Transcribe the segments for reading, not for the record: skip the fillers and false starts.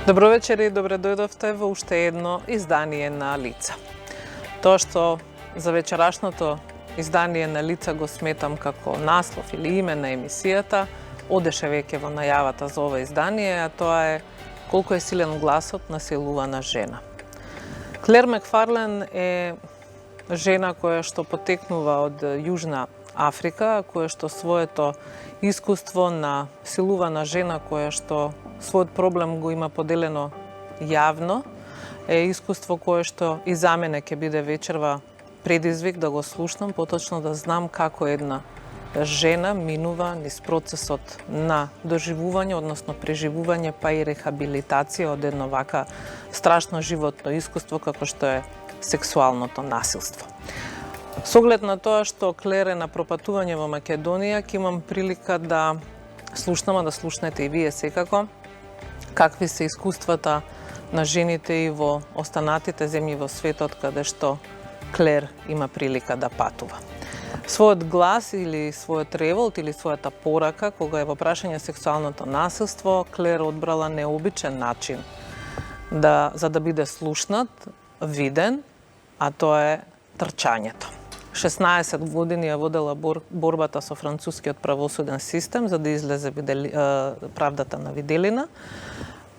Добро вечер и добре дојдовте во уште едно издание на Лица. Тоа што за вечерашното издание на Лица го сметам како наслов или име на емисијата, одеше веќе во најавата за ова издание, а тоа е Колку е силен гласот на силувана жена. Клер Макфарлен е жена која што потекнува од Јужна Африка, која што своето искуство на силувана жена која што својот проблем го има поделено јавно, е искуство кое што и за мене ќе биде вечерва предизвик да го слушнам, поточно да знам како една жена минува низ процесот на доживување, односно преживување, па и рехабилитација од едно вака страшно животно искуство како што е сексуалното насилство. Со оглед на тоа што Клер е на пропатување во Македонија, ќе имам прилика да слушнам, а да слушнете и вие секако, какви се искуствата на жените и во останатите земји во светот каде што Клер има прилика да патува. Својот глас или својот револт или својата порака, кога е во прашање сексуалното насилство, Клер одбрала необичен начин за да биде слушнат, виден, а тоа е трчањето. 16 години ја водела борбата со францускиот правосуден систем за да излезе правдата на виделина,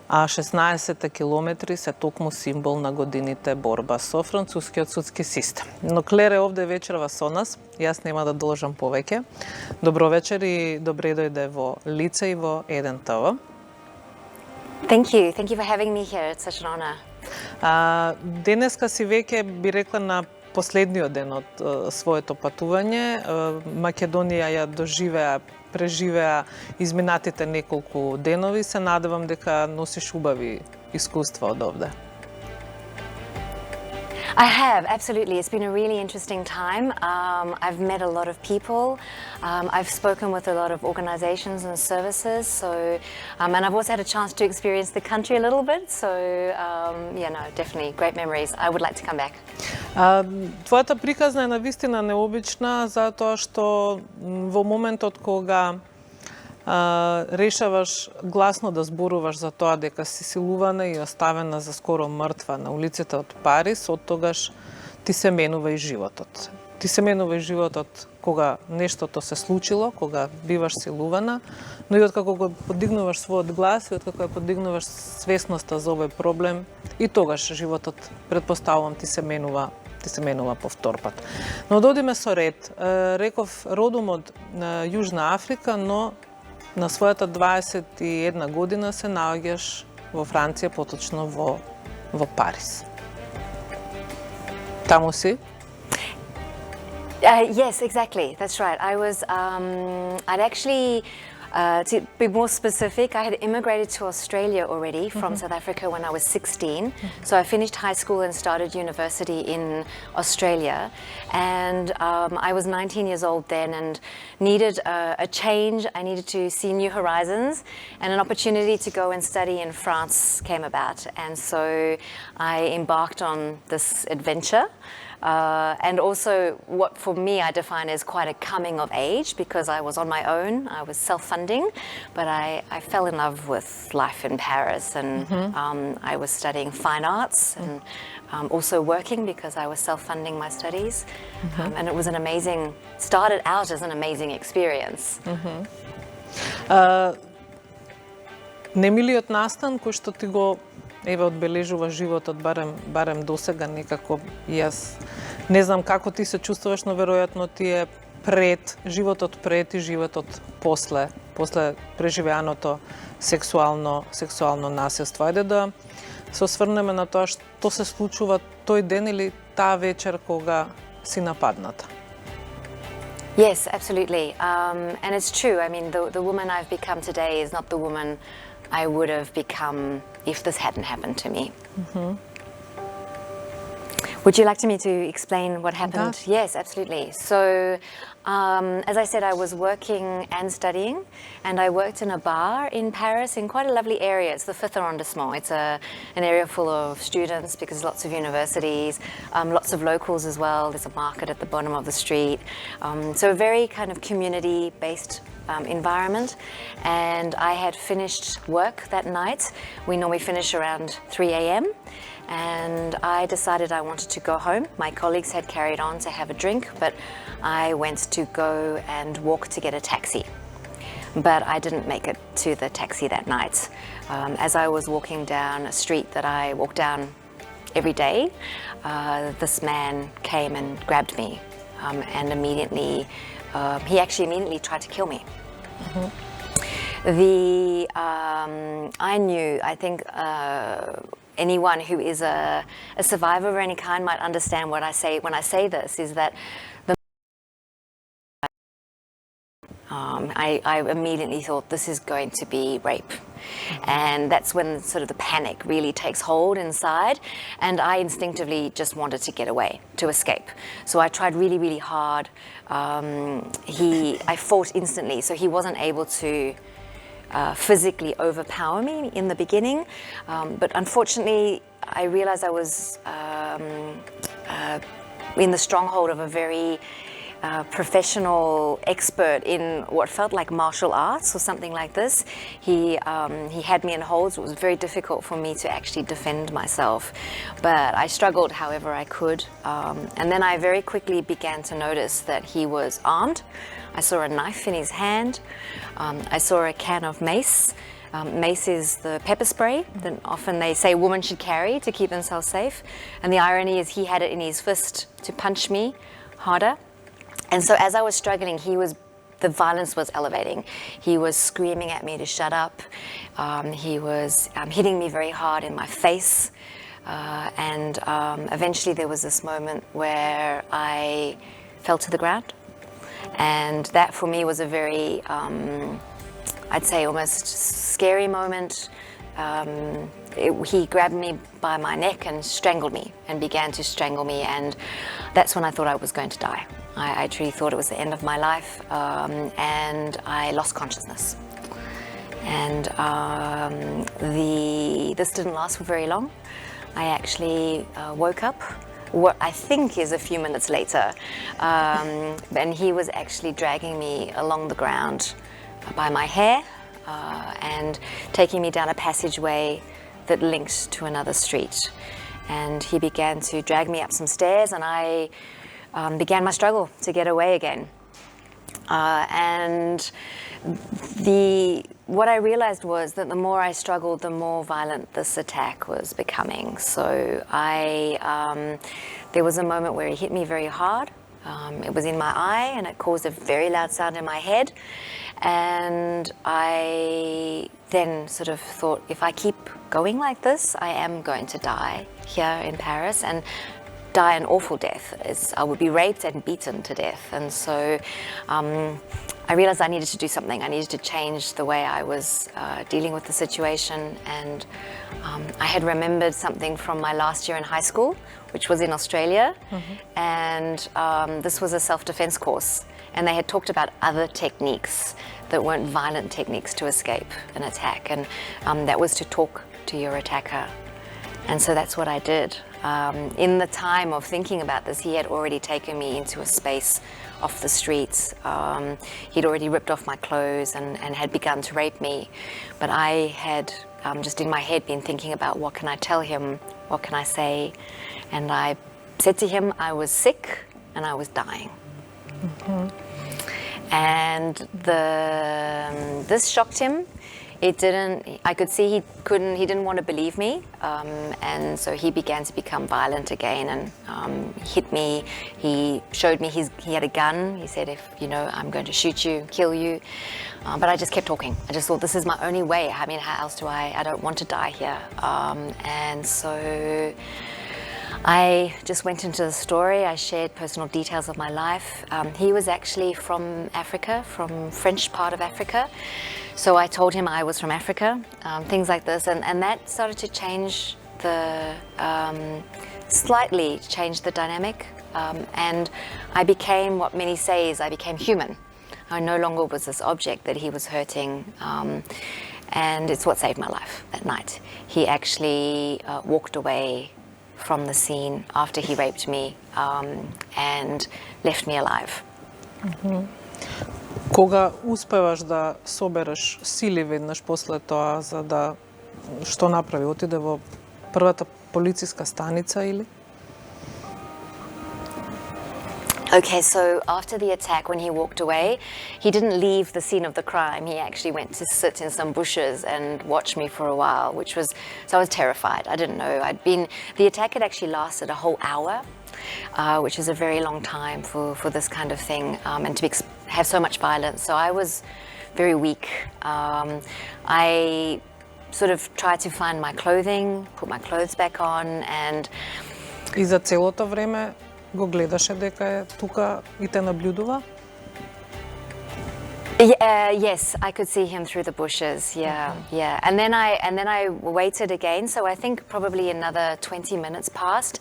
а 16 километри се токму символ на годините борба со францускиот судски систем. Но Клер е овде вечерва со нас, јас нема да должам повеќе. Добро вечер и добре дојде во Лица и во 1 ТВ. Thank you for having me here. It's such an honor. Денеска си веќе би рекла на последниот ден од своето патување. Македонија ја доживеа, преживеа изминатите неколку денови. Се надевам дека носиш убави искуства од овде. I have, absolutely. It's been a really interesting time. I've met a lot of people. I've spoken with a lot of organizations and services. And I've also had a chance to experience the country a little bit. Definitely great memories. I would like to come back. Твојата приказна е навистина необична, затоа што во моментот кога решаваш гласно да зборуваш за тоа дека си силувана и оставена за скоро мртва на улиците од Париз, од тогаш ти се менува и животот. Ти се менува и животот кога нештото се случило, кога биваш силувана, но и откако го подигнуваш својот глас и откако ја подигнуваш свесноста за овој проблем, и тогаш животот, предпоставувам, ти се менува повтор пат. Но да одиме со ред. Реков, родом од Јужна Африка, но на својата 21 година се наоѓаш во Франција, поточно во Париз. Таму си? Yes, exactly. That's right. I'd actually, to be more specific, I had immigrated to Australia already from South Africa when I was 16. So I finished high school and started university in Australia. And I was 19 years old then and needed a change. I needed to see new horizons, and an opportunity to go and study in France came about. And so I embarked on this adventure. And also what for me I define as quite a coming of age, because I was on my own, I was self-funding, but I fell in love with life in Paris, and I was studying fine arts and also working because I was self-funding my studies. And it was started out as an amazing experience. Немилиот настан кој што ти го одбележува животот, барем досега некако, јас не знам како ти се чувствуваш, но веројатно ти е животот пред и животот после преживеаното сексуално насилство. Ајде да се осврнеме на тоа што се случува тој ден или таа вечер кога си нападната. Yes, absolutely. And it's true. I mean, the woman I've become today is not the woman I would have become if this hadn't happened to me. Would you like me to explain what happened? Yes, absolutely. So, as I said, I was working and studying, and I worked in a bar in Paris in quite a lovely area. It's the 5th arrondissement. It's an area full of students because there's lots of universities, lots of locals as well. There's a market at the bottom of the street. So a very kind of community-based environment, and I had finished work that night. We normally finish around 3 a.m. and I decided I wanted to go home. My colleagues had carried on to have a drink, but I went to go and walk to get a taxi. But I didn't make it to the taxi that night. As I was walking down a street that I walk down every day, this man came and grabbed me, and immediately, he actually immediately tried to kill me. I think anyone who is a survivor of any kind might understand what I say when I say this, is that I immediately thought, this is going to be rape. And that's when sort of the panic really takes hold inside, and I instinctively just wanted to get away, to escape. So I tried really, really hard. I fought instantly, so he wasn't able to physically overpower me in the beginning. But unfortunately, I realized I was in the stronghold of a very professional expert in what felt like martial arts or something like this. He had me in holds. It was very difficult for me to actually defend myself, but I struggled however I could. And then I very quickly began to notice that he was armed. I saw a knife in his hand. I saw a can of mace. Mace is the pepper spray that often they say women should carry to keep themselves safe. And the irony is he had it in his fist to punch me harder. And so as I was struggling, the violence was elevating. He was screaming at me to shut up. He was hitting me very hard in my face. And eventually there was this moment where I fell to the ground. And that for me was a very, I'd say almost scary moment. He grabbed me by my neck and strangled me and began to strangle me. And that's when I thought I was going to die. I truly thought it was the end of my life, and I lost consciousness. And this didn't last for very long. I actually woke up, what I think is a few minutes later, and he was actually dragging me along the ground by my hair and taking me down a passageway that linked to another street. And he began to drag me up some stairs, and I began my struggle to get away again. And what I realized was that the more I struggled, the more violent this attack was becoming. So there was a moment where he hit me very hard. It was in my eye, and it caused a very loud sound in my head. And I then sort of thought, if I keep going like this, I am going to die here in Paris, and die an awful death. I would be raped and beaten to death. And so I realized I needed to do something. I needed to change the way I was dealing with the situation. And I had remembered something from my last year in high school, which was in Australia. And this was a self-defense course. And they had talked about other techniques that weren't violent techniques to escape an attack. And that was to talk to your attacker. And so that's what I did. In the time of thinking about this, he had already taken me into a space off the streets. He'd already ripped off my clothes and had begun to rape me. But I had just in my head been thinking about, what can I tell him? What can I say? And I said to him I was sick and I was dying. And this shocked him. I could see he didn't want to believe me, and so he began to become violent again and hit me. He showed me he had a gun. He said, I'm going to shoot you, kill you. But I just kept talking. I just thought, this is my only way. I mean, how else do I don't want to die here. And so I just went into the story. I shared personal details of my life. He was actually from Africa, from French part of Africa. So I told him I was from Africa, things like this. And that started to change slightly change the dynamic. And I became, what many say is, I became human. I no longer was this object that he was hurting. And it's what saved my life that night. He actually walked away from the scene after he raped me and left me alive. Кога успеваш да собереш сили веднаш после тоа, за да што направи? Отиде во првата полициска станица или? Okay, so after the attack, when he walked away, he didn't leave the scene of the crime. He actually went to sit in some bushes and watch me for a while, so I was terrified. I didn't know. The attack had actually lasted a whole hour, which is a very long time for this kind of thing, and to have so much violence. So I was very weak. I sort of tried to find my clothing, put my clothes back on, and... И за целото време го гледаше дека е тука и те наблюдува? Yes, I could see him through the bushes. Yeah. And then I waited again. So I think probably another 20 minutes passed,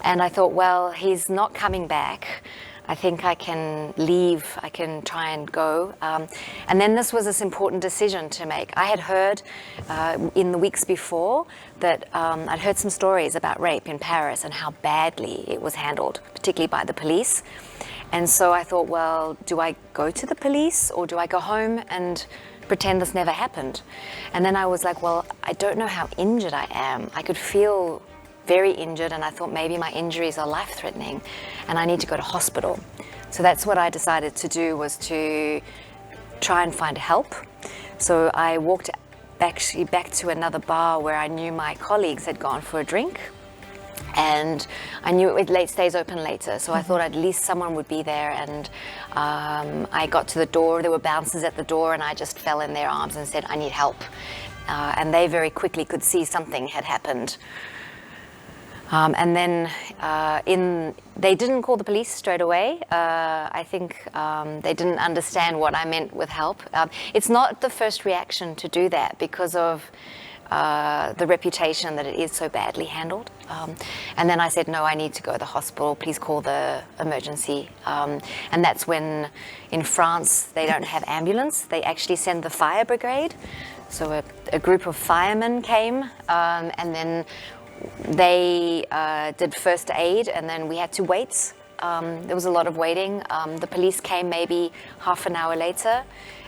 and I thought, well, he's not coming back. I think I can leave. I can try and go. And then this was this important decision to make. I had heard in the weeks before that I'd heard some stories about rape in Paris and how badly it was handled, particularly by the police. And so I thought, well, do I go to the police or do I go home and pretend this never happened? And then I was like, well, I don't know how injured I am. I could feel very injured, and I thought maybe my injuries are life-threatening and I need to go to hospital. So that's what I decided to do, was to try and find help. So I walked back to another bar where I knew my colleagues had gone for a drink, and I knew it stays open later, so I thought at least someone would be there. And I got to the door, there were bouncers at the door, and I just fell in their arms and said, I need help. And they very quickly could see something had happened. And then they didn't call the police straight away. I think they didn't understand what I meant with help. It's not the first reaction to do that because of the reputation that it is so badly handled. And then I said, no, I need to go to the hospital. Please call the emergency. And that's when in France they don't have ambulance. They actually send the fire brigade. So a group of firemen came, and then they did first aid, and then we had to wait. There was a lot of waiting. The police came maybe half an hour later,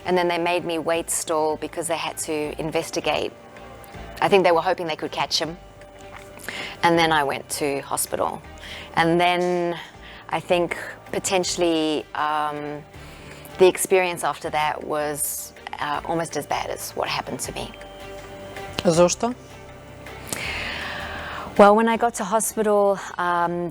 and then they made me wait still because they had to investigate. I think they were hoping they could catch him. And then I went to hospital. And then I think potentially the experience after that was almost as bad as what happened to me. Зошто? Well, when I got to hospital,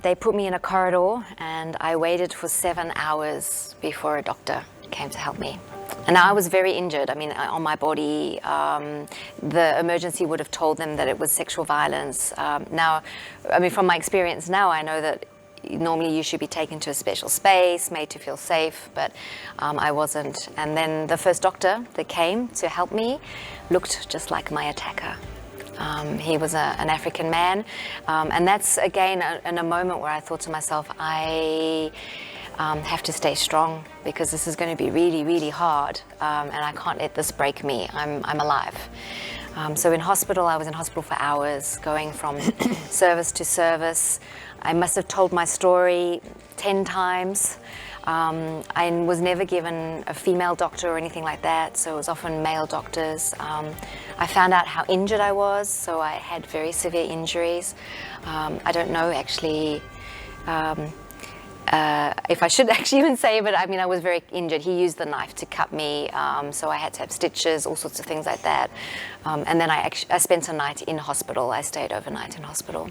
they put me in a corridor and I waited for 7 hours before a doctor came to help me. And I was very injured. I mean, on my body, the emergency would have told them that it was sexual violence. Now, I mean, from my experience now, I know that normally you should be taken to a special space, made to feel safe, but I wasn't. And then the first doctor that came to help me looked just like my attacker. He was an African man, and that's again in a moment where I thought to myself, I have to stay strong because this is going to be really, really hard, and I can't let this break me. I'm alive. So in hospital, I was in hospital for hours, going from service to service. I must have told my story 10 times. I was never given a female doctor or anything like that, so it was often male doctors. I found out how injured I was, so I had very severe injuries. I don't know actually if I should actually even say, but I mean I was very injured. He used the knife to cut me, so I had to have stitches, all sorts of things like that. And then I spent a night in hospital. I stayed overnight in hospital.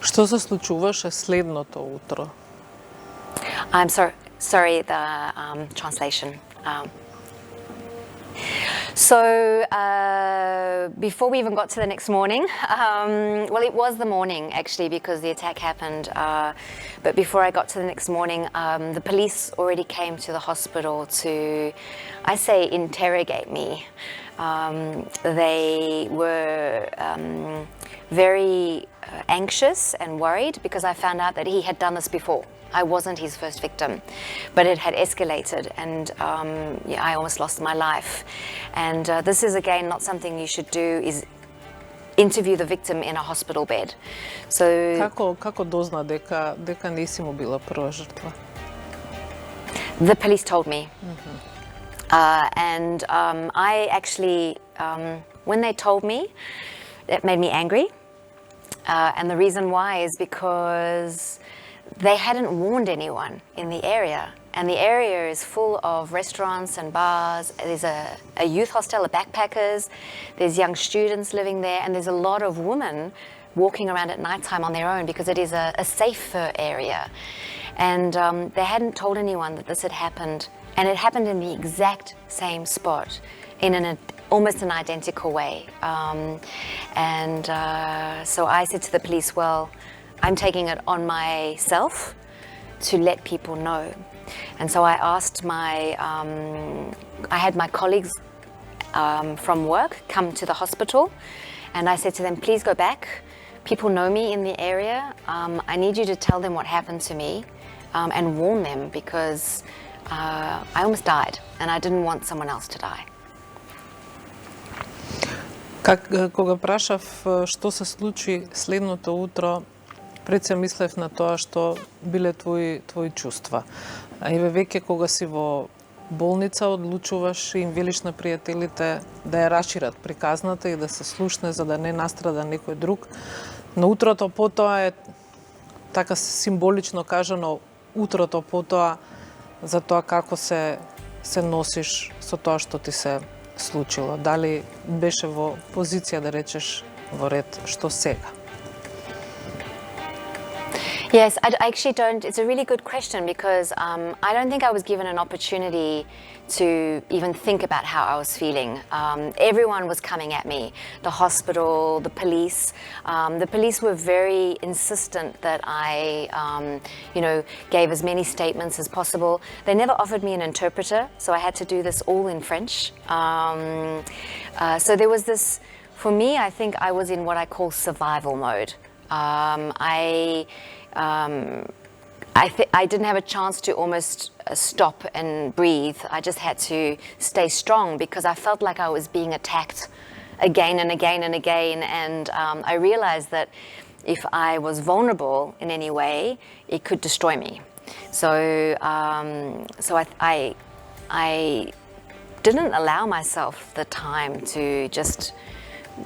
Што се случуваше следното утро? I'm sorry, the translation. So before we even got to the next morning, well, it was the morning actually because the attack happened. But before I got to the next morning, the police already came to the hospital to, I say, interrogate me. They were very anxious and worried because I found out that he had done this before. I wasn't his first victim, but it had escalated, and I almost lost my life. And this is again not something you should do, is interview the victim in a hospital bed. So Како дозна дека не си му била прва жртва? The police told me. I actually, when they told me, it made me angry. And the reason why is because they hadn't warned anyone in the area. And the area is full of restaurants and bars. There's a youth hostel of backpackers. There's young students living there. And there's a lot of women walking around at nighttime on their own because it is a safer area. And they hadn't told anyone that this had happened. And it happened in the exact same spot, in almost an identical way. So I said to the police, well, I'm taking it on myself to let people know. And so I asked I had my colleagues from work come to the hospital, and I said to them, please go back. People know me in the area. I need you to tell them what happened to me and warn them, because I almost died and I didn't want someone else to die. Кога прашав што се случи следното утро, пред се мислев на тоа што биле твои чувства. А и веќе кога си во болница одлучуваш и им велиш на пријателите да ја рашират приказната и да се слушне за да не настрада некој друг. Но утрото потоа е, така символично кажано, утрото потоа за тоа како се носиш со тоа што ти се случило. Дали беше во позиција да речеш во ред што сега? Yes, I actually don't. It's a really good question, because I don't think I was given an opportunity to even think about how I was feeling. Everyone was coming at me. The hospital, the police. The police were very insistent that I, gave as many statements as possible. They never offered me an interpreter, so I had to do this all in French. So there was this, for me, I think I was in what I call survival mode. I didn't have a chance to almost stop and breathe. I just had to stay strong, because I felt like I was being attacked again and again and again. And I realized that if I was vulnerable in any way, it could destroy me. So I didn't allow myself the time to just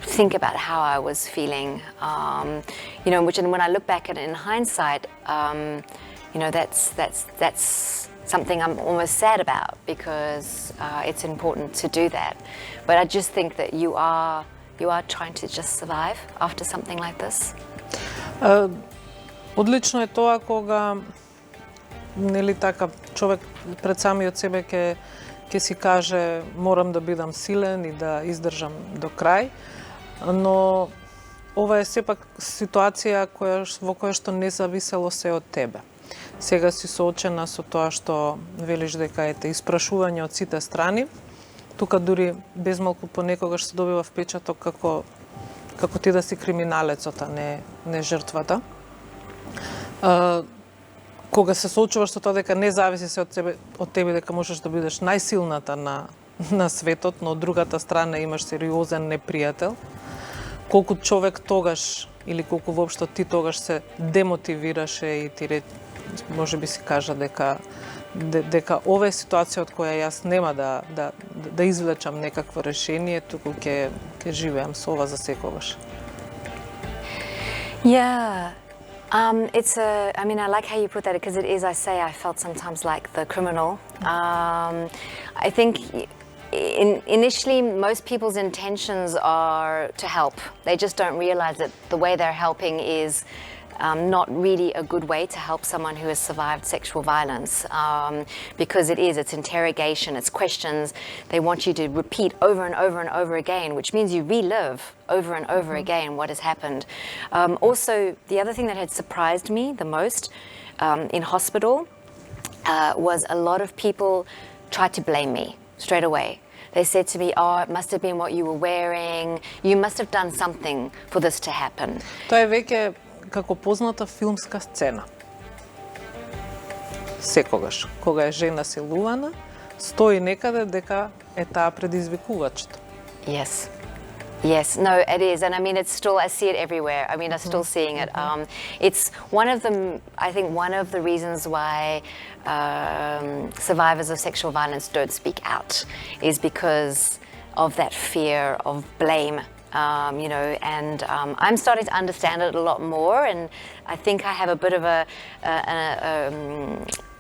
think about how I was feeling, which, and when I look back at it in hindsight, that's something I'm almost sad about, because it's important to do that. But I just think that you are trying to just survive after something like this. Одлично е тоа кога, нели така, човек пред самиот себе ќе си каже морам да бидам силен и да издржам до крај. Но ова е сепак ситуација во која што не зависело се од тебе. Сега си соочена со тоа што велиш дека ете испрашување од сите страни. Тука дури безмалку понекогаш се добива впечаток како ти да си криминалецот, а не жртвата. Кога се соочуваш со тоа дека не зависи се од тебе дека можеш да бидеш најсилната на светот, но од другата страна имаш сериозен непријател, колку човек тогаш, или колку воопшто ти тогаш се демотивираше и ти може би си кажа дека ова е ситуација од која јас нема да извлечам некакво решение, туку ќе живеам со ова за секогаш. Yeah. I like how you put that, because it is, I felt sometimes like the criminal. I think initially most people's intentions are to help. They just don't realize that the way they're helping is not really a good way to help someone who has survived sexual violence, because it's interrogation, it's questions. They want you to repeat over and over and over again, which means you relive over and over again what has happened. Also, the other thing that had surprised me the most in hospital was a lot of people tried to blame me straight away. They said to me, oh, it must have been what you were wearing, you must have done something for this to happen. Тоа е веќе како позната филмска сцена. Секогаш, кога е жена силувана, стои некаде дека е таа предизвикувачето. Yes. Yes, no, it is, and I mean, it's still, I see it everywhere. I mean, I'm still seeing it. It's one of the, I think, one of the reasons why survivors of sexual violence don't speak out is because of that fear of blame. You know, and I'm starting to understand it a lot more, and I think I have a bit of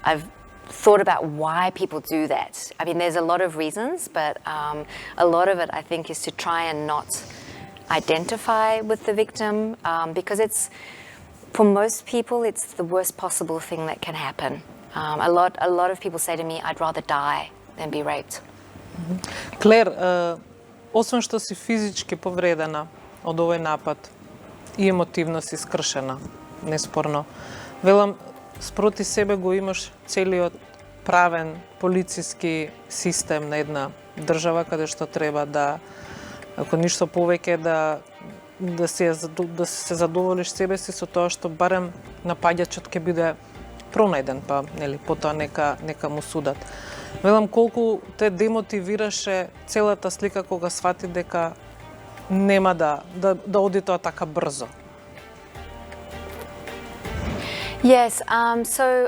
I've thought about why people do that. I mean, there's a lot of reasons, but a lot of it, I think, is to try and not identify with the victim, because it's, for most people, it's the worst possible thing that can happen. A lot of people say to me, I'd rather die than be raped. Клер, освен што си физички повредена од овој напад и емотивно си скршена, неспорно, велам, спроти себе го имаш целиот правен полициски систем на една држава каде што треба да, ако ништо повеќе, да се задоволиш себе си со тоа што барем напаѓачот ќе биде пронајден, па нели потоа нека му судат. Велам, колку те демотивираше целата слика кога свати дека нема да оди тоа така брзо? Yes, so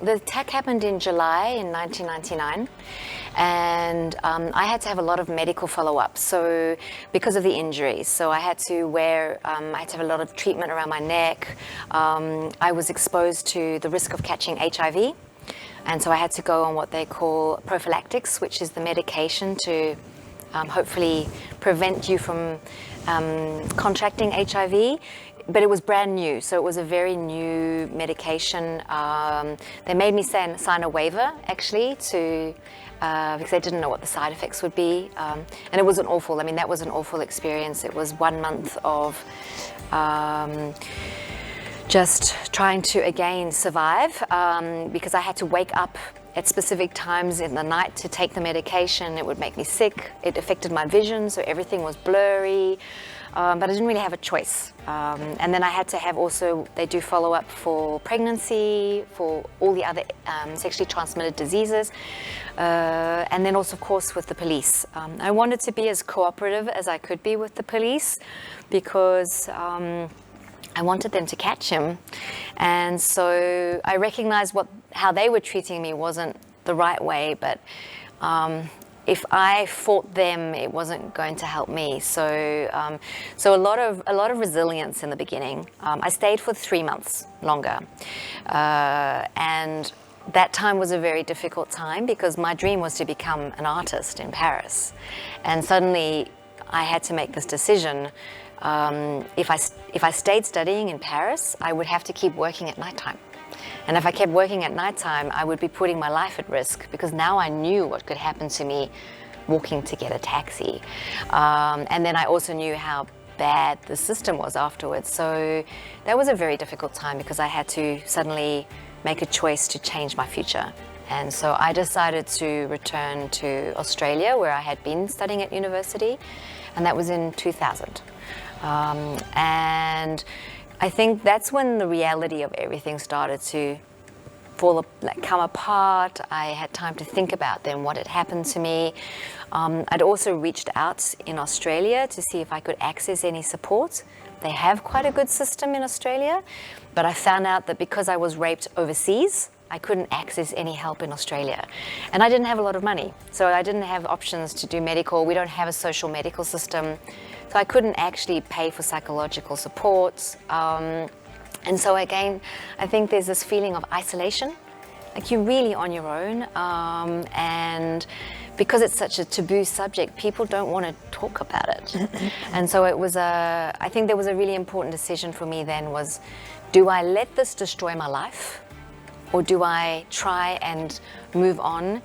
the attack happened in July in 1999, and I had to have a lot of medical follow-up, so because of the injuries. So I had to have a lot of treatment around my neck. I was exposed to the risk of catching HIV, and so I had to go on what they call prophylactics, which is the medication to hopefully prevent you from contracting HIV. But it was brand new, so it was a very new medication. They made me sign a waiver, actually, because they didn't know what the side effects would be. And it wasn't awful. I mean, that was an awful experience. It was 1 month of just trying to, again, survive, because I had to wake up at specific times in the night to take the medication. It would make me sick. It affected my vision, so everything was blurry. But I didn't really have a choice. And then I had to have also, they do follow-up for pregnancy, for all the other sexually transmitted diseases, and then also, of course, with the police. I wanted to be as cooperative as I could be with the police, because I wanted them to catch him. And so I recognized how they were treating me wasn't the right way, but if I fought them, it wasn't going to help me. So a lot of resilience in the beginning. I stayed for 3 months longer, and that time was a very difficult time because my dream was to become an artist in Paris, and suddenly I had to make this decision. If I stayed studying in Paris, I would have to keep working at nighttime. And if I kept working at nighttime, I would be putting my life at risk, because now I knew what could happen to me walking to get a taxi. And then I also knew how bad the system was afterwards. So that was a very difficult time, because I had to suddenly make a choice to change my future. And so I decided to return to Australia, where I had been studying at university, and that was in 2000. And I think that's when the reality of everything started to come apart. I had time to think about then what had happened to me. I'd also reached out in Australia to see if I could access any support. They have quite a good system in Australia, but I found out that because I was raped overseas, I couldn't access any help in Australia. And I didn't have a lot of money, so I didn't have options to do medical. We don't have a social medical system. So I couldn't actually pay for psychological support. And so again, I think there's this feeling of isolation, like you're really on your own. And because it's such a taboo subject, people don't want to talk about it. And so I think there was a really important decision for me then was, do I let this destroy my life? Or do I try and move on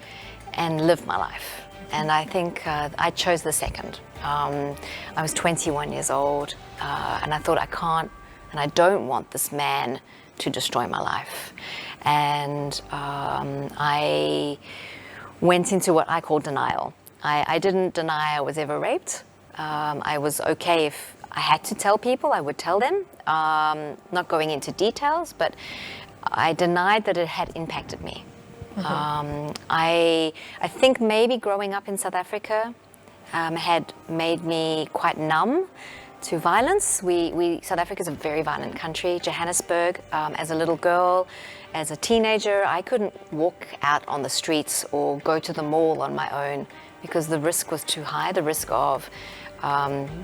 and live my life? And I think I chose the second. I was 21 years old, and I thought I can't and I don't want this man to destroy my life. And I went into what I call denial. I didn't deny I was ever raped. I was okay if I had to tell people, I would tell them, not going into details, but I denied that it had impacted me. I think maybe growing up in South Africa, had made me quite numb to violence. South Africa is a very violent country. Johannesburg, as a little girl, as a teenager, I couldn't walk out on the streets or go to the mall on my own because the risk was too high, the risk of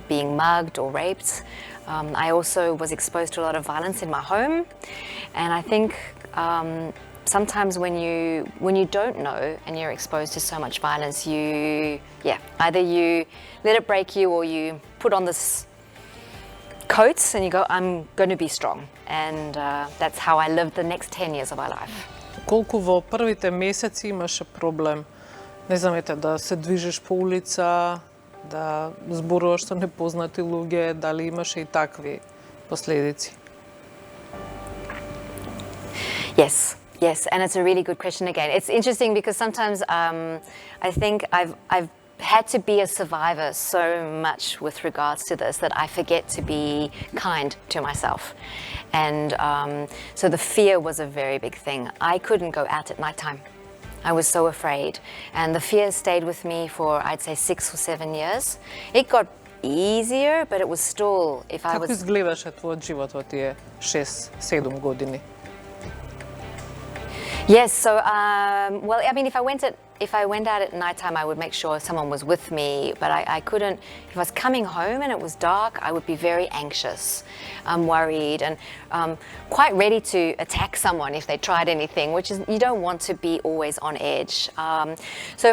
being mugged or raped. I also was exposed to a lot of violence in my home, and I think sometimes when you don't know and you're exposed to so much violence, either you let it break you or you put on this coat and you go, I'm going to be strong. And that's how I lived the next 10 years of my life. Колку во првите месеци имаше проблем, не знам, да се движиш по улица, да зборуваш со непознати луѓе, дали имаше и такви последици? Yes, and it's a really good question again. It's interesting because sometimes I think I've had to be a survivor so much with regards to this that I forget to be kind to myself. And so the fear was a very big thing. I couldn't go out at nighttime. I was so afraid. And the fear stayed with me for, I'd say, 6 or 7 years. It got easier, but it was still, if I was... Како изгледаше твојот живот во тие 6-7 години? Yes, so, well, I mean, if I went out at nighttime, I would make sure someone was with me, but I couldn't, if I was coming home and it was dark, I would be very anxious, worried, and quite ready to attack someone if they tried anything, which is, you don't want to be always on edge. So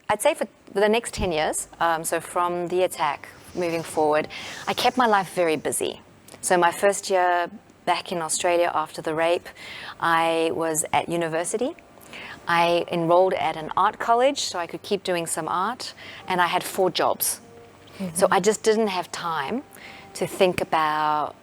I'd say for the next 10 years, so from the attack moving forward, I kept my life very busy. So my first year back in Australia after the rape, I was at university. I enrolled at an art college so I could keep doing some art, and I had 4 jobs. Mm-hmm. So I just didn't have time to think about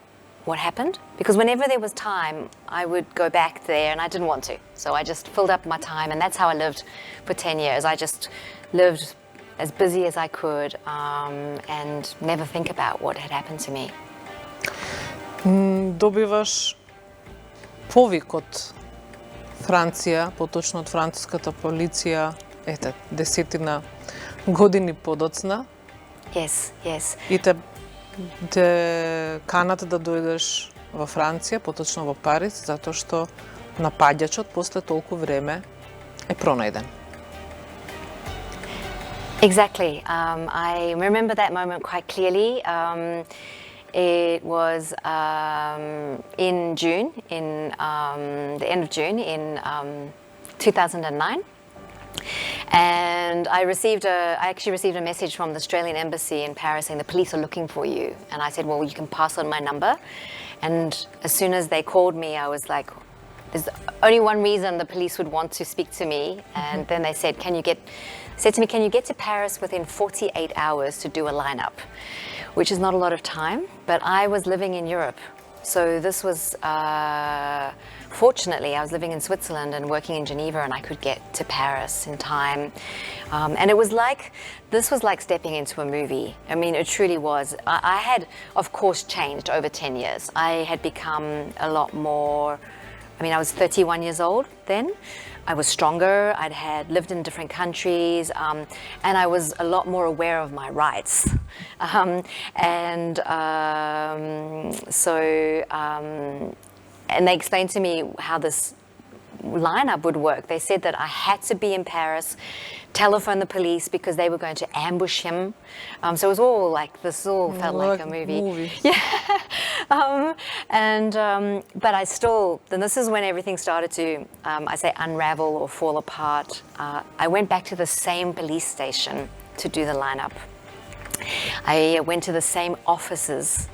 what happened, because whenever there was time, I would go back there, and I didn't want to. So I just filled up my time, and that's how I lived for 10 years. I just lived as busy as I could and never think about what had happened to me. Добиваш повик од Франција, поточно од француската полиција, 10 години подоцна. Yes. И те канат да дојдеш во Франција, поточно во Париз, затоа што напаѓачот после толку време е пронајден. Exactly. I remember that moment quite clearly. It was in June, in the end of June in 2009. And I actually received a message from the Australian Embassy in Paris saying the police are looking for you. And I said, well, you can pass on my number. And as soon as they called me, I was like, there's only one reason the police would want to speak to me. And then they said, can you get to Paris within 48 hours to do a lineup? Which is not a lot of time, but I was living in Europe. So this was, fortunately, I was living in Switzerland and working in Geneva, and I could get to Paris in time. And this was like stepping into a movie. I mean, it truly was. I had, of course, changed over 10 years. I had become a lot more, I was 31 years old then. I was stronger, I'd lived in different countries, and I was a lot more aware of my rights. And they explained to me how this lineup would work. They said that I had to be in Paris, telephone the police because they were going to ambush him. So it was all like, this all felt like a movie. Yeah. But I still, then this is when everything started to, I say, unravel or fall apart. I went back to the same police station to do the lineup. I went to the same offices,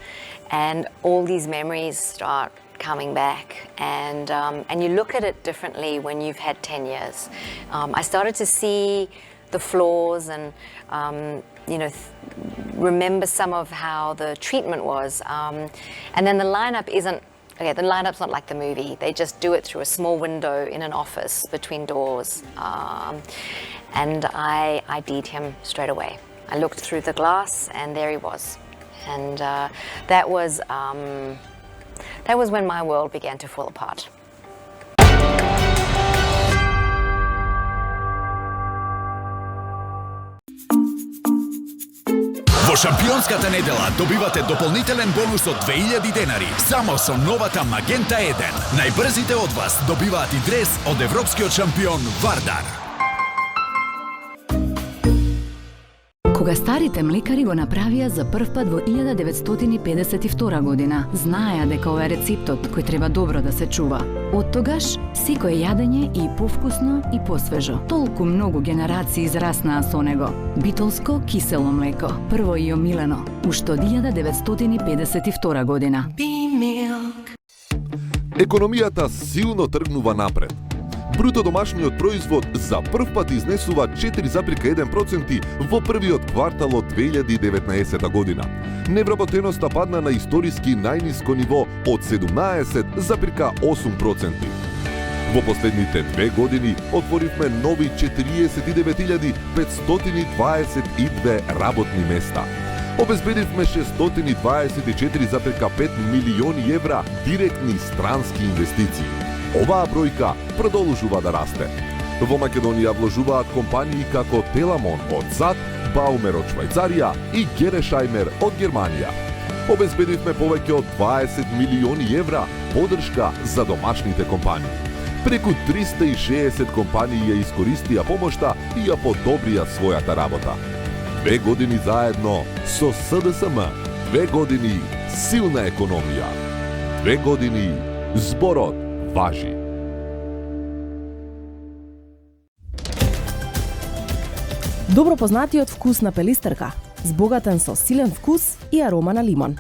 and all these memories start coming back, and you look at it differently when you've had 10 years. I started to see the flaws and remember some of how the treatment was, and then the lineup isn't, okay, the lineup's not like the movie. They just do it through a small window in an office between doors, and I ID'd him straight away. I looked through the glass, and there he was, and that was when my world began to fall apart. Во шампионската недела добивате дополнителен бонус од 2000 денари само со новата Магента 1. Најбрзите од вас добиваат и дрес од европскиот шампион Вардар. Кога старите млекари го направија за прв пат во 1952 година, знаеа дека ова е рецептот кој треба добро да се чува. Од тогаш, секое јадење е и повкусно и посвежо. Толку многу генерации израснаа со него. Битолско кисело млеко, прво и омилено, уште од 1952 година. Економијата силно тргнува напред. Бруто домашниот производ за прв пат изнесува 4,1% во првиот квартал од 2019 година. Невработеноста падна на историски најниско ниво од 17,8%. Во последните 2 години отворивме нови 49.522 работни места. Обезбедивме 624,5 милиони евра директни странски инвестиции. Оваа бројка продолжува да расте. Во Македонија вложуваат компании како Теламон од САД, Баумер од Швајцарија и Герешајмер од Германија. Обезбедивме повеќе од 20 милиони евра поддршка за домашните компании. Преку 360 компании ја искористија помошта и ја подобрија својата работа. 2 години заедно со СДСМ, 2 години силна економија, 2 години зборот важи. Добро познатиот вкус на пелистерка, збогатен со силен вкус и арома на лимон.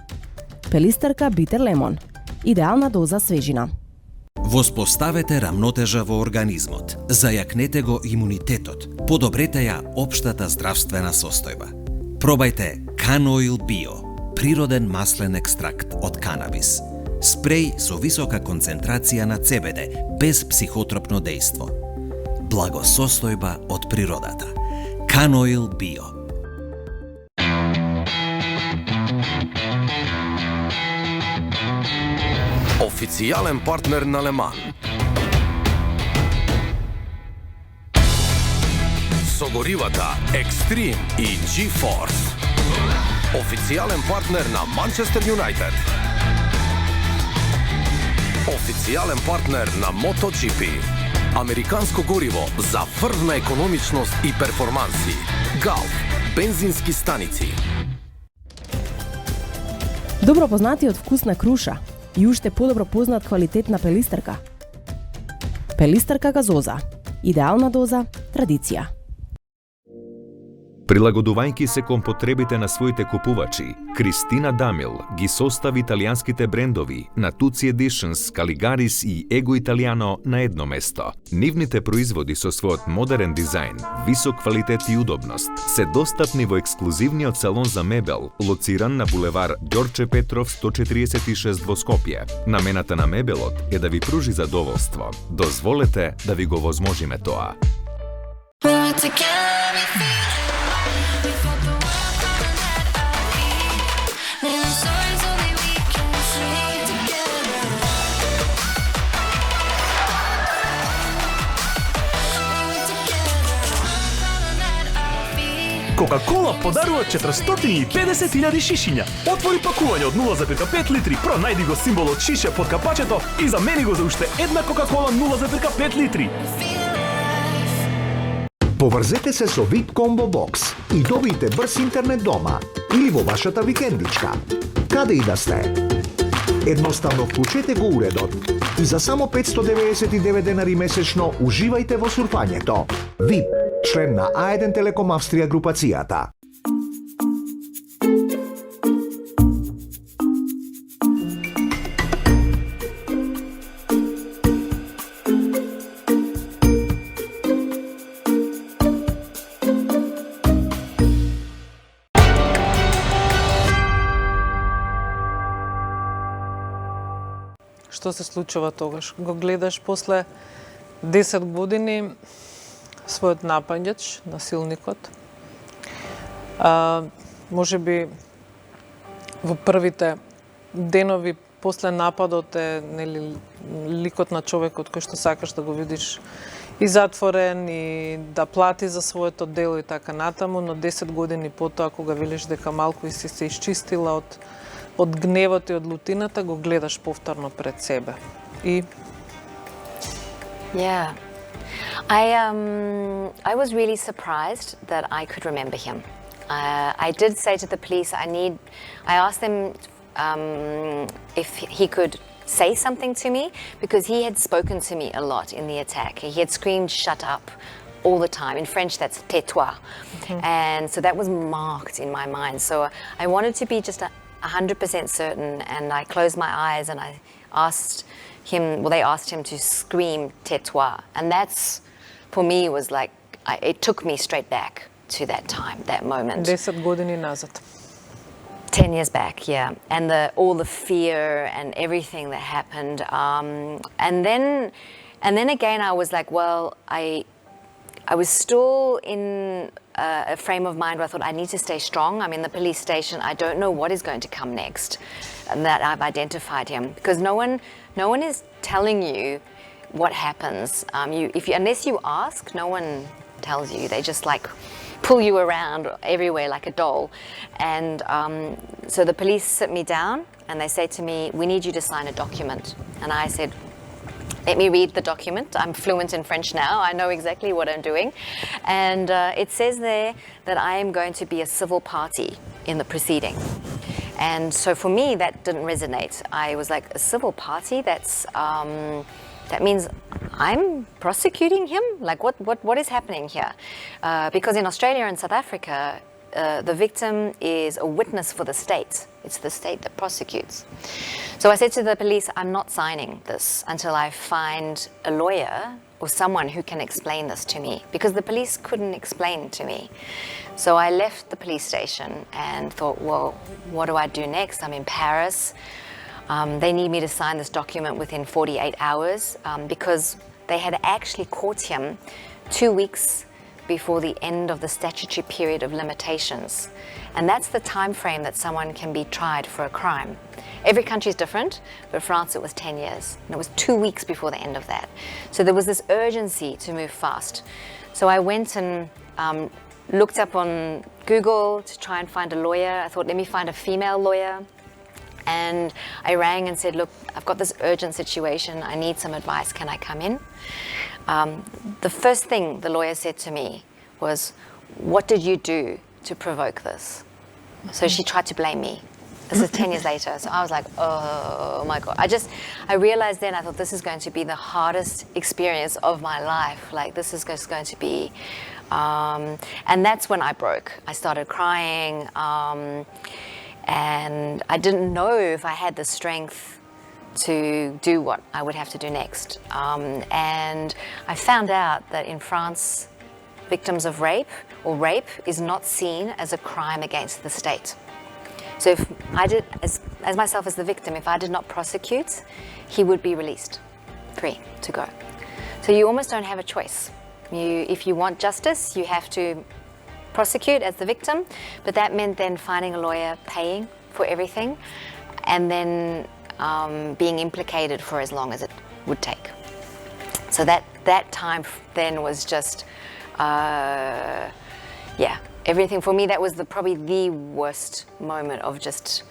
Пелистерка битер лемон, идеална доза свежина. Воспоставете рамнотежа во организмот, зајакнете го имунитетот, подобрете ја општата здравствена состојба. Пробајте Canoil Bio, природен маслен екстракт од канабис. Спреј со висока концентрација на CBD, без психотропно дејство. Благосостојба од природата. Canoil Bio. Официјален партнер на Леман. Со горивата Extreme и G-Force. Официјален партнер на Манчестер Юнайтед. Официјален партнер на MotoGP. Американско гориво за врвна економичност и перформанси. Галф, бензински станици. Добро познатиот вкус на круша и уште подобро познат квалитет на пелистерка. Пелистерка газоза. Идеална доза, традиција. Прилагодувајќи се кон потребите на своите купувачи, Кристина Дамил ги состави италијанските брендови Natuzzi Editions, Caligaris и Ego Italiano на едно место. Нивните производи со својот модерен дизајн, висок квалитет и удобност се достапни во ексклузивниот салон за мебел, лоциран на булевар Ѓорче Петров 146 во Скопје. Намената на мебелот е да ви пружи задоволство. Дозволете да ви го возможиме тоа. Кока-кола подарува 450.000 шишиња. Отвори пакување од 0,5 литри, пронајди го символот шише под капачето и замени го за уште една Кока-кола 0,5 литри. Поврзете се со VIP Combo Box и добијте брз интернет дома или во вашата викендичка. Каде и да сте. Едноставно вклучете го уредот и за само 599 денари месечно уживајте во сурфањето. VIP, член на A1 Телеком Австрија групацијата. Што се случува тогаш? Го гледаш после 10 години својот напаѓач, насилникот. Може би во првите денови после нападот е ликот на човекот кој што сакаш да го видиш и затворен и да плати за своето дело и така натаму, но 10 години потоа кога велиш дека малку и си се исчистила од гневот и од лутината, го гледаш повторно пред себе. И Yeah. I was really surprised that I could remember him. I did say to the police, I asked them if he could say something to me, because he had spoken to me a lot in the attack. He had screamed, "Shut up," all the time. In French, that's tais-toi. And so that was marked in my mind. So I wanted to be just 100% certain, and I closed my eyes and I asked him, they asked him to scream tais-toi. And that's, for me, was like, it took me straight back to that time, that moment. 10 години назад. 10 years back, yeah. And all the fear and everything that happened. And then again, I was like, well, I was still in a frame of mind where I thought I need to stay strong. I'm in the police station. I don't know what is going to come next. And that I've identified him, because no one is telling you what happens. Unless you ask, no one tells you. They just like pull you around everywhere like a doll. And so the police sit me down and they say to me, "We need you to sign a document." And I said, "Let me read the document. I'm fluent in French now. I know exactly what I'm doing." And it says there that I am going to be a civil party in the proceeding. And so for me, that didn't resonate. I was like, a civil party? That means I'm prosecuting him? Like, what is happening here? Because in Australia and South Africa, the victim is a witness for the state. It's the state that prosecutes. So I said to the police, I'm not signing this until I find a lawyer or someone who can explain this to me, because the police couldn't explain to me. So I left the police station and thought, well, what do I do next? I'm in Paris. They need me to sign this document within 48 hours because they had actually caught him 2 weeks before the end of the statutory period of limitations. And that's the time frame that someone can be tried for a crime. Every country is different, but France, it was 10 years. And it was 2 weeks before the end of that. So there was this urgency to move fast. So I went and looked up on Google to try and find a lawyer. I thought, let me find a female lawyer. And I rang and said, look, I've got this urgent situation. I need some advice. Can I come in? The first thing the lawyer said to me was, what did you do to provoke this? So she tried to blame me. This is 10 years later. So I was like, oh my God. I realized then, I thought this is going to be the hardest experience of my life. Like, this is just going to be, and that's when I broke. I started crying. And I didn't know if I had the strength to do what I would have to do next. And I found out that in France, victims of rape or rape is not seen as a crime against the state. So if I did, as myself as the victim, if I did not prosecute, he would be released, free to go. So you almost don't have a choice. If you want justice, you have to prosecute as the victim, but that meant then finding a lawyer, paying for everything, and then being implicated for as long as it would take. So that time then was just, everything for me. That was probably the worst moment of just,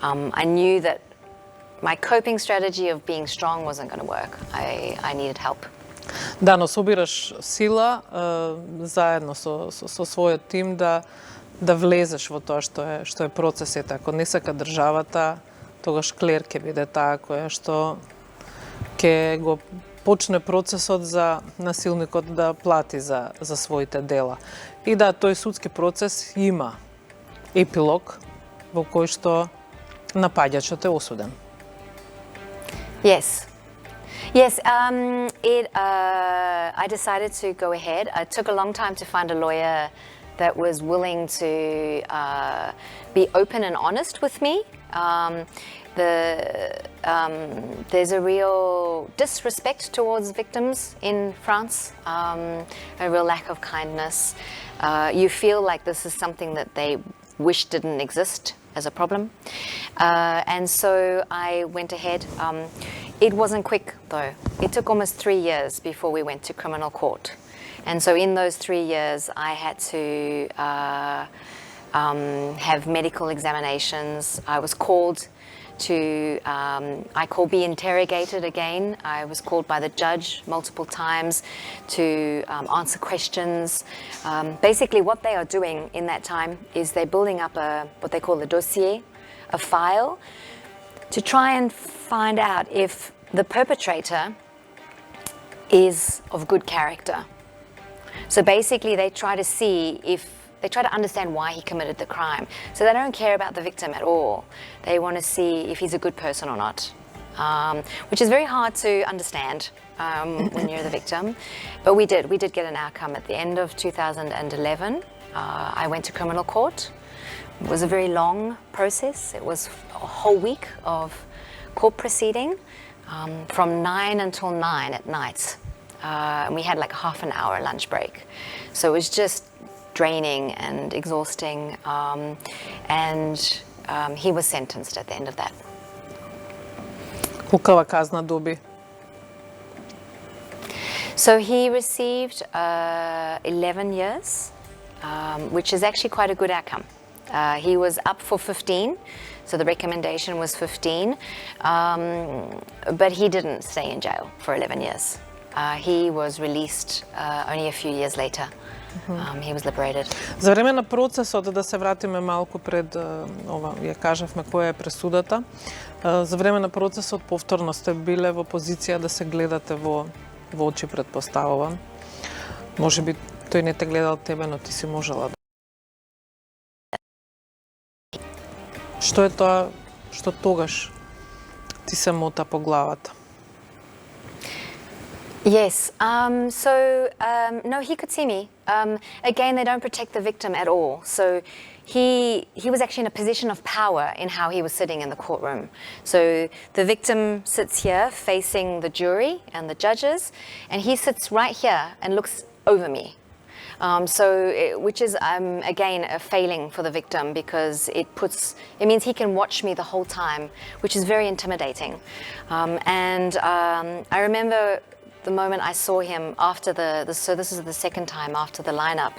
I knew that my coping strategy of being strong wasn't going to work. I needed help. Да, но собираш сила заедно со својот тим да влезеш во тоа што е процесот. Ако не сака државата, тогаш Клер ќе биде таа која што ќе го почне процесот за насилникот да плати за своите дела. И да, тој судски процес има епилог во кој што напаѓачот е осуден. Yes. Yes, I decided to go ahead. It took a long time to find a lawyer that was willing to be open and honest with me. There's a real disrespect towards victims in France, a real lack of kindness. You feel like this is something that they wish didn't exist as a problem. And so I went ahead. It wasn't quick though. It took almost 3 years before we went to criminal court. And so in those 3 years, I had to have medical examinations. I was called to, be interrogated again. I was called by the judge multiple times to answer questions. Basically what they are doing in that time is they're building up what they call a dossier, a file, to try and find out if the perpetrator is of good character. So basically they try to understand why he committed the crime. So they don't care about the victim at all. They want to see if he's a good person or not, which is very hard to understand when you're the victim. But we did get an outcome at the end of 2011. I went to criminal court. It was a very long process. It was a whole week of court proceeding from 9 until 9 at night. And we had like a half an hour lunch break. So it was just draining and exhausting. He was sentenced at the end of that. Каква казна доби? So he received 11 years, which is actually quite a good outcome. He was up for 15, so the recommendation was 15, but he didn't stay in jail for 11 years. He was released only a few years later. He was liberated. За време на процесот, да се вратиме малку пред ова, ја кажавме која е пресудата. За време на процесот повторно сте биле во позиција да се гледате во очи, предпоставувам. Можеби тој не те гледал тебе, но ти си можела да. Што е тоа што тогаш ти се мота по главата? Yes, no, he could see me. Again, they don't protect the victim at all. So he was actually in a position of power in how he was sitting in the courtroom. So the victim sits here facing the jury and the judges, and he sits right here and looks over me. Which is, again, a failing for the victim because it means he can watch me the whole time, which is very intimidating. I remember the moment I saw him after so this is the second time after the lineup,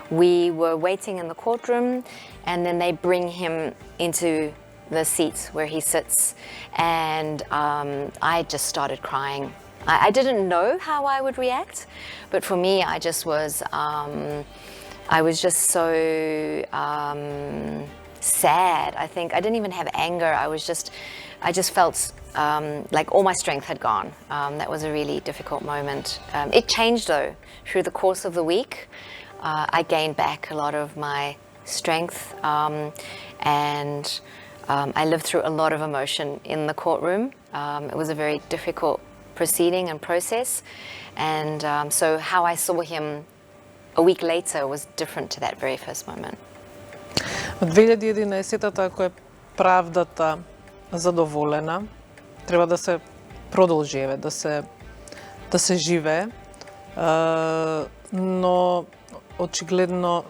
we were waiting in the courtroom and then they bring him into the seat where he sits, and I just started crying. I didn't know how I would react, but for me, I was just so sad. I think I didn't even have anger. I just felt like all my strength had gone. That was a really difficult moment. It changed though. Through the course of the week, I gained back a lot of my strength, and I lived through a lot of emotion in the courtroom. It was a very difficult proceeding and process, and so how I saw him a week later was different to that very first moment. Во 2011-та, ако е правдата задоволена, треба да се продолжи, да се живее, но очигледно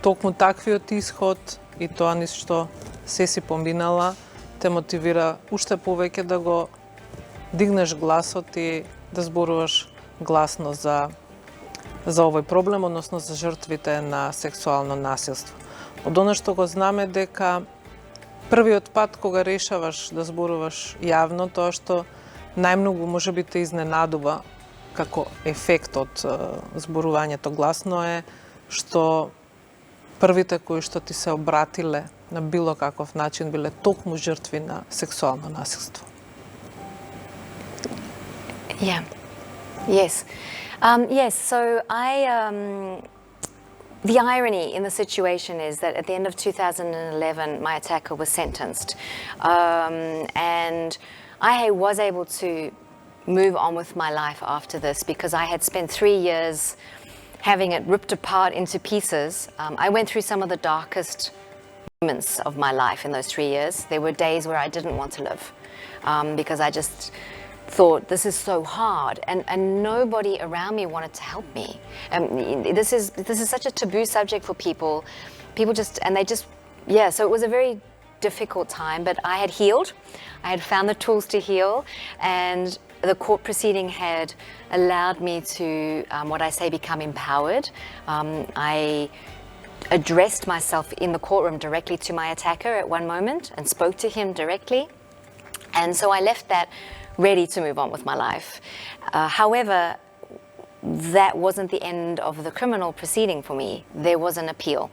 токму таквиот исход и тоа низ што се си поминала те мотивира уште повеќе да го дигнеш гласот и да зборуваш гласно за овој проблем, односно за жртвите на сексуално насилство. Од оно што го знаме дека првиот пат кога решаваш да зборуваш јавно, тоа што најмногу можеби те изненадува како ефект од зборувањето гласно е што првите кои што ти се обратиле на било каков начин биле токму жртви на сексуално насилство. Yeah. Yes. Yes. So the irony in the situation is that at the end of 2011, my attacker was sentenced, and I was able to move on with my life after this because I had spent 3 years having it ripped apart into pieces. I went through some of the darkest moments of my life in those 3 years. There were days where I didn't want to live because I just thought this is so hard, and nobody around me wanted to help me. This is such a taboo subject for people. So it was a very difficult time, but I had healed. I had found the tools to heal, and the court proceeding had allowed me to, what I say, become empowered. I addressed myself in the courtroom directly to my attacker at one moment and spoke to him directly. And so I left that ready to move on with my life. However, that wasn't the end of the criminal proceeding for me. There was an appeal.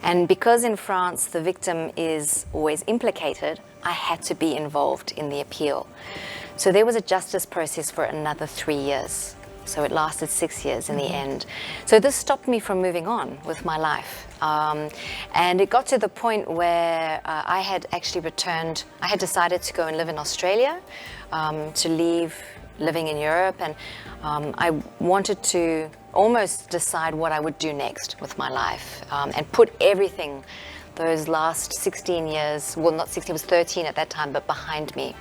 And because in France the victim is always implicated, I had to be involved in the appeal. So there was a justice process for another 3 years. So it lasted 6 years in the end. So this stopped me from moving on with my life. And it got to the point where I had actually returned, I had decided to go and live in Australia, to leave living in Europe, and I wanted to almost decide what I would do next with my life, and put everything, those last 16 years, well not 16, it was 13 at that time, but behind me.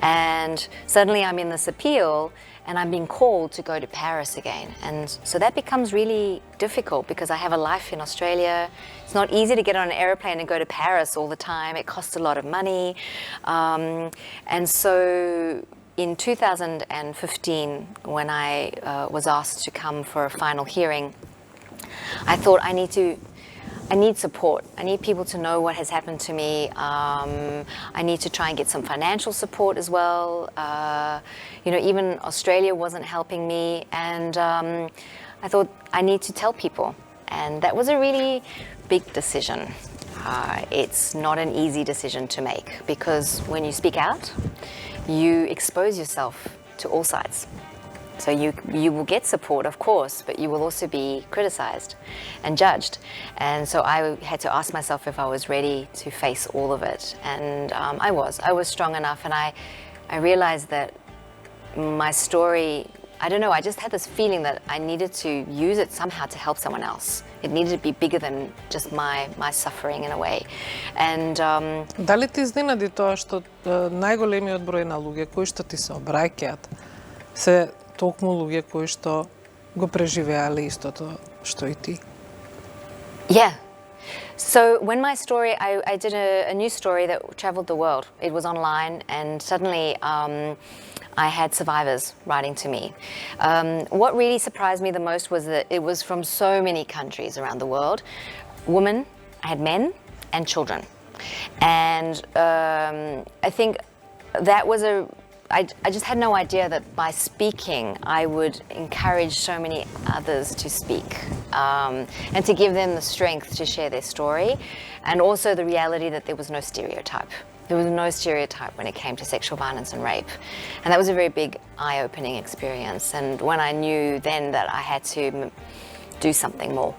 And suddenly I'm in this appeal and I'm being called to go to Paris again. And so that becomes really difficult because I have a life in Australia. It's not easy to get on an airplane and go to Paris all the time. It costs a lot of money. And so in 2015, when I was asked to come for a final hearing, I thought I need support. I need people to know what has happened to me. I need to try and get some financial support as well. You know, even Australia wasn't helping me, and I thought I need to tell people. And that was a really big decision. It's not an easy decision to make because when you speak out, you expose yourself to all sides. So you will get support, of course, but you will also be criticized and judged. And so I had to ask myself if I was ready to face all of it. And I was strong enough, and I realized that my story, I don't know, I just had this feeling that I needed to use it somehow to help someone else. It needed to be bigger than just my suffering in a way. And дали ти изненади тоа што најголемиот број на луѓе кои што ти се обраќаат се толкому луѓе кои што го преживеале истото што и ти? Yeah. So when my story, I did a news story that traveled the world. It was online, and suddenly I had survivors writing to me. What really surprised me the most was that it was from so many countries around the world. Women, I had men and children. And I think that was I just had no idea that by speaking I would encourage so many others to speak, and to give them the strength to share their story, and also the reality that there was no stereotype. There was no stereotype when it came to sexual violence and rape. And that was a very big eye-opening experience. And when I knew then that I had to do something more.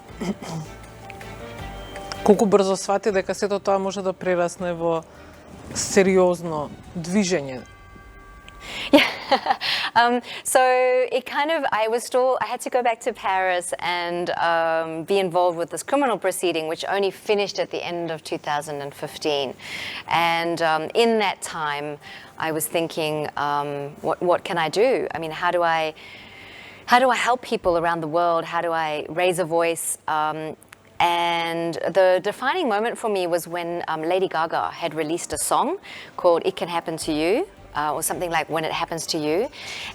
Колку брзо свати дека сето тоа може да прерасне во сериозно движење? Yeah. So it kind of, I had to go back to Paris and be involved with this criminal proceeding, which only finished at the end of 2015. And in that time, I was thinking, what can I do? I mean, how do I help people around the world? How do I raise a voice? And the defining moment for me was when Lady Gaga had released a song called It Can Happen to You. Or something like When It Happens to You.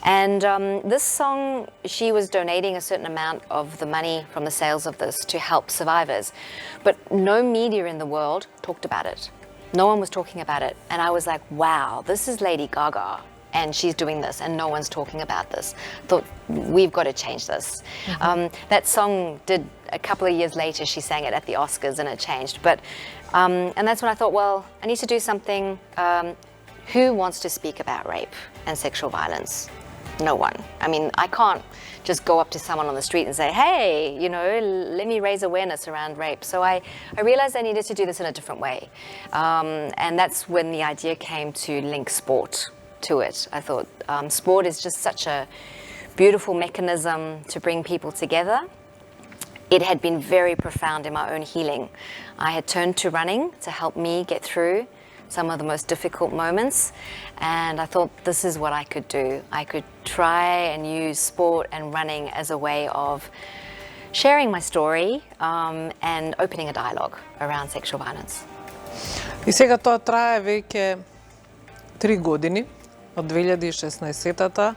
And this song, she was donating a certain amount of the money from the sales of this to help survivors. But no media in the world talked about it. No one was talking about it. And I was like, wow, this is Lady Gaga. And she's doing this, and no one's talking about this. Thought, we've got to change this. That song did, a couple of years later, she sang it at the Oscars, and it changed. But, and that's when I thought, well, I need to do something. Who wants to speak about rape and sexual violence? No one. I mean, I can't just go up to someone on the street and say, hey, you know, let me raise awareness around rape. So I realized I needed to do this in a different way. And that's when the idea came to link sport to it. I thought sport is just such a beautiful mechanism to bring people together. It had been very profound in my own healing. I had turned to running to help me get through some of the most difficult moments, and I thought this is what I could do. I could try and use sport and running as a way of sharing my story and opening a dialogue around sexual violence. И сега тоа трае веќе 3 години, од 2016-та.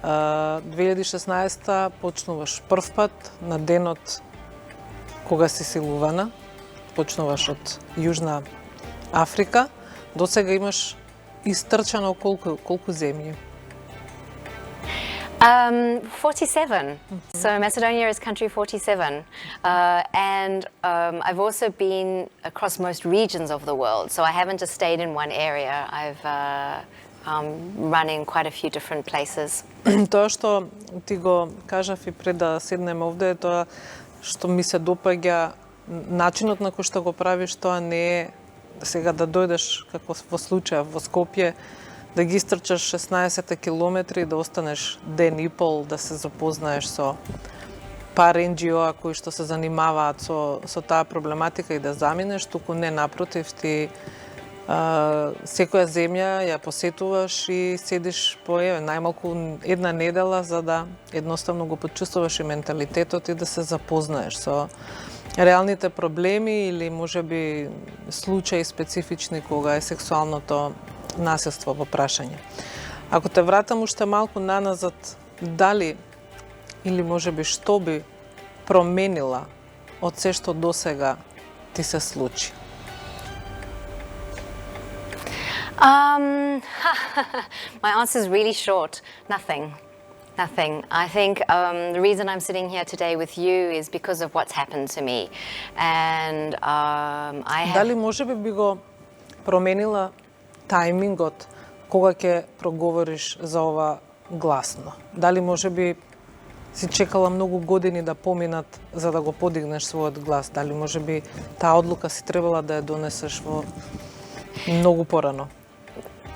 2016-та почнуваш прв пат на денот кога си силувана, почнуваш од Јужна Африка, до сега имаш истрчано колку земји? 47. So Macedonia is country 47. And I've also been across most regions of the world. So I haven't just stayed in one area. I've run in quite a few different places. Тоа што ти го кажав и пред да седнеме овде е тоа што ми се допаѓа начинот на кој што го правиш, тоа не е сега да дојдеш како во случај во Скопје, да ги истрчаш 16 километри, да останеш ден и пол, да се запознаеш со пар NGO-а кои што се занимаваат со таа проблематика и да заминеш, туку не, напротив, ти секоја земја ја посетуваш и седиш по најмалку една недела за да едноставно го почувствуваш и менталитетот и да се запознаеш со реалните проблеми или можеби случаи специфични кога е сексуалното насилство во прашање. Ако те вратам уште малку наназад, дали или можеби што би променила од се што досега ти се случи? My answer is really short. Nothing. I think the reason I'm sitting here today with you is because of what's happened to me. And I have... Дали можеби би го променила тајмингот кога ќе проговориш за ова гласно? Дали можеби си чекала многу години да поминат за да го подигнеш својот глас? Дали можеби таа одлука си требала да ја донесеш во многу порано?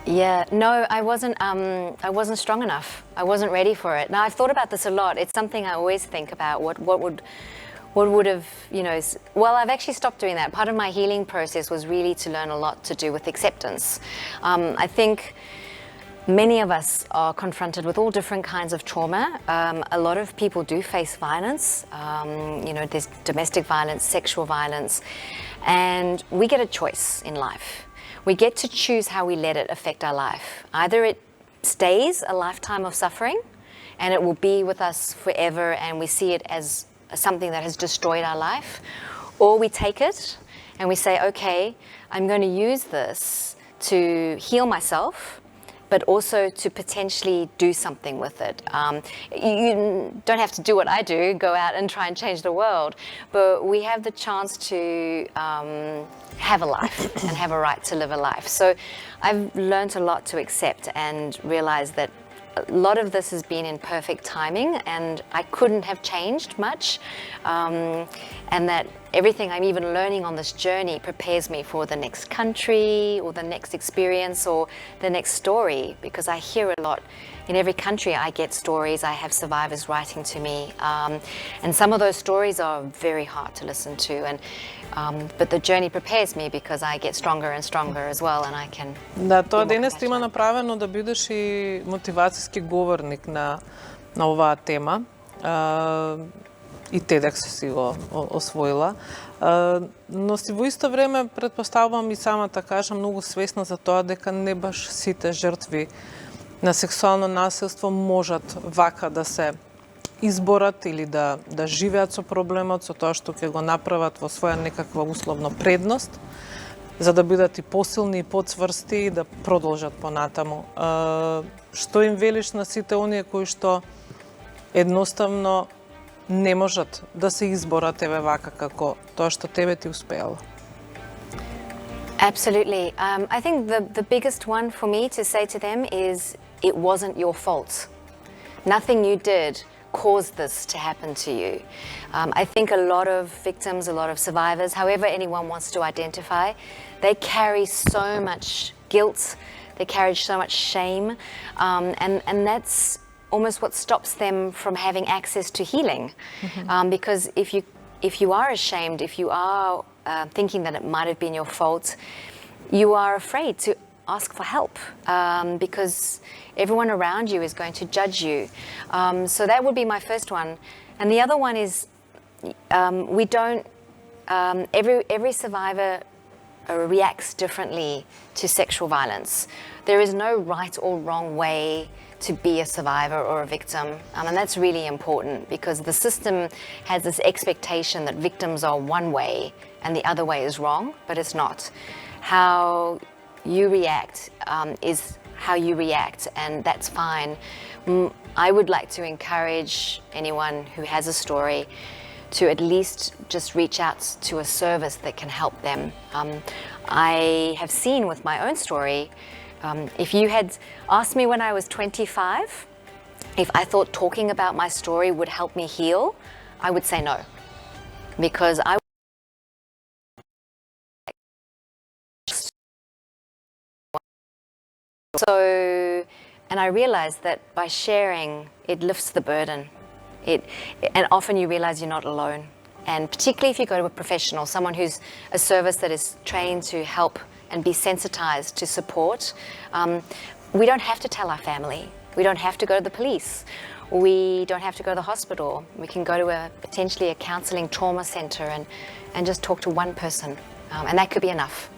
Yeah, no, I wasn't strong enough. I wasn't ready for it. Now, I've thought about this a lot. It's something I always think about. What would have, well, I've actually stopped doing that. Part of my healing process was really to learn a lot to do with acceptance. I think many of us are confronted with all different kinds of trauma. A lot of people do face violence. There's domestic violence, sexual violence, and we get a choice in life. We get to choose how we let it affect our life. Either it stays a lifetime of suffering and it will be with us forever and we see it as something that has destroyed our life, or we take it and we say, okay, I'm going to use this to heal myself, but also to potentially do something with it. You don't have to do what I do, go out and try and change the world, but we have the chance to have a life and have a right to live a life. So I've learned a lot to accept and realize that a lot of this has been in perfect timing and I couldn't have changed much, and that everything I'm even learning on this journey prepares me for the next country or the next experience or the next story, because I hear a lot. In every country I get stories, I have survivors writing to me, and some of those stories are very hard to listen to, but the journey prepares me because I get stronger and stronger as well, and I can... Да, тоа денес ти има направено да бидеш и мотивацијски говорник на оваа тема. И TEDx си го освоила. Но си во исто време, предпоставувам и самата кажа, многу свесна за тоа дека не баш сите жртви на сексуално насилство можат вака да се изборат или да живеат со проблемот, со тоа што ќе го направат во своја некаква условно предност, за да бидат и посилни и поцврсти и да продолжат понатаму. Што им велиш на сите оние кои што едноставно не можат да се изборат еве вака како тоа што тебе ти успеало? Absolutely. I think the biggest one for me to say to them is it wasn't your fault. Nothing you did caused this to happen to you. I think a lot of victims, a lot of survivors, however anyone wants to identify, they carry so much guilt, they carry so much shame, and that's almost what stops them from having access to healing. Because if you are ashamed, if you are thinking that it might have been your fault, you are afraid to ask for help, because everyone around you is going to judge you. So that would be my first one. And the other one is we don't, every survivor reacts differently to sexual violence. There is no right or wrong way to be a survivor or a victim, and that's really important because the system has this expectation that victims are one way and the other way is wrong, but it's not. How you react is how you react, and that's fine. I would like to encourage anyone who has a story to at least just reach out to a service that can help them. I have seen with my own story, if you had asked me when I was 25 if I thought talking about my story would help me heal, I would say no. Because and I realized that by sharing, it lifts the burden. And often you realize you're not alone. And particularly if you go to a professional, someone who's a service that is trained to help and be sensitized to support, we don't have to tell our family. We don't have to go to the police. We don't have to go to the hospital. We can go to potentially a counseling trauma center and just talk to one person. And that could be enough.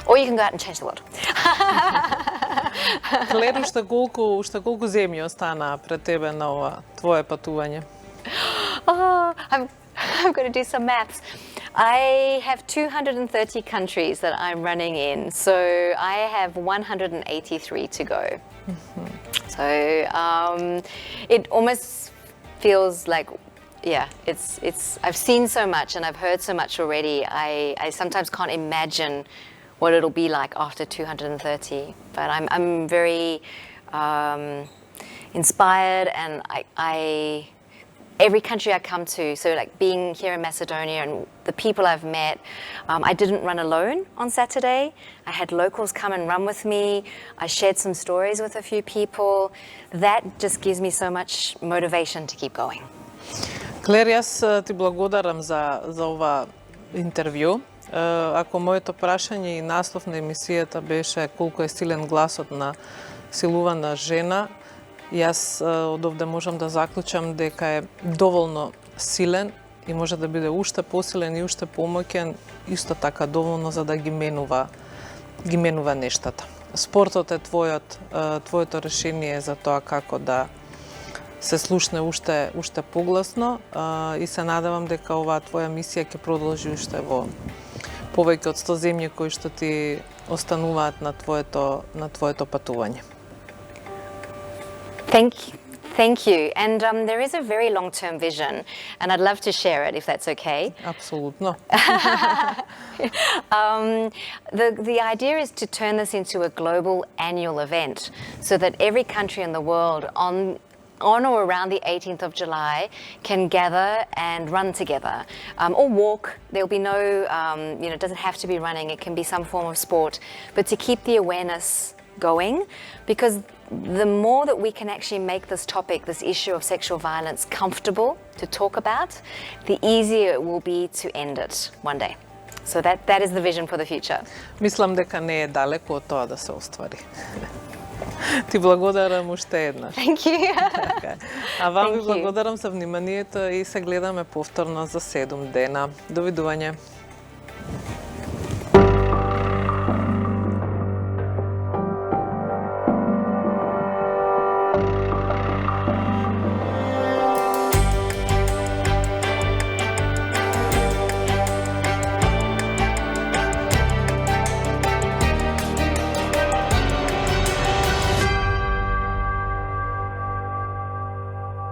Or you can go out and change the world. Клер, уште колку земји остана пред тебе на ова твое патување? I've got to do some maths. I have 230 countries that I'm running in, so I have 183 to go. So it almost feels like, yeah, I've seen so much and I've heard so much already. I sometimes can't imagine what it'll be like after 230. But I'm very inspired, and every country I come to, so like being here in Macedonia and the people I've met, I didn't run alone on Saturday. I had locals come and run with me. I shared some stories with a few people. That just gives me so much motivation to keep going. Клер, јас ти благодарам за ова интервју. Ако моето прашање и наслов на емисијата беше колку е силен гласот на силувана жена, јас од овде можам да заклучам дека е доволно силен и може да биде уште посилен и уште помоќен, исто така доволно за да ги менува нештата. Спортот е твоето решение за тоа како да се слушне уште погласно и се надевам дека оваа твоја мисија ќе продолжи уште во повеќе од 100 земји кои што ти остануваат на твоето патување. Thank you. And there is a very long-term vision, and I'd love to share it if that's okay. Absolutno. The idea is to turn this into a global annual event so that every country in the world on or around the 18th of July can gather and run together or walk. There'll be no, it doesn't have to be running, it can be some form of sport, but to keep the awareness going, because the more that we can actually make this topic, this issue of sexual violence, comfortable to talk about, the easier it will be to end it one day. So that is the vision for the future. Мислам дека не е далеко од тоа да се оствари. Ти благодарам уште еднаш. Thank you. А вам ви благодарам за вниманието и се гледаме повторно за 7 дена. Довидување.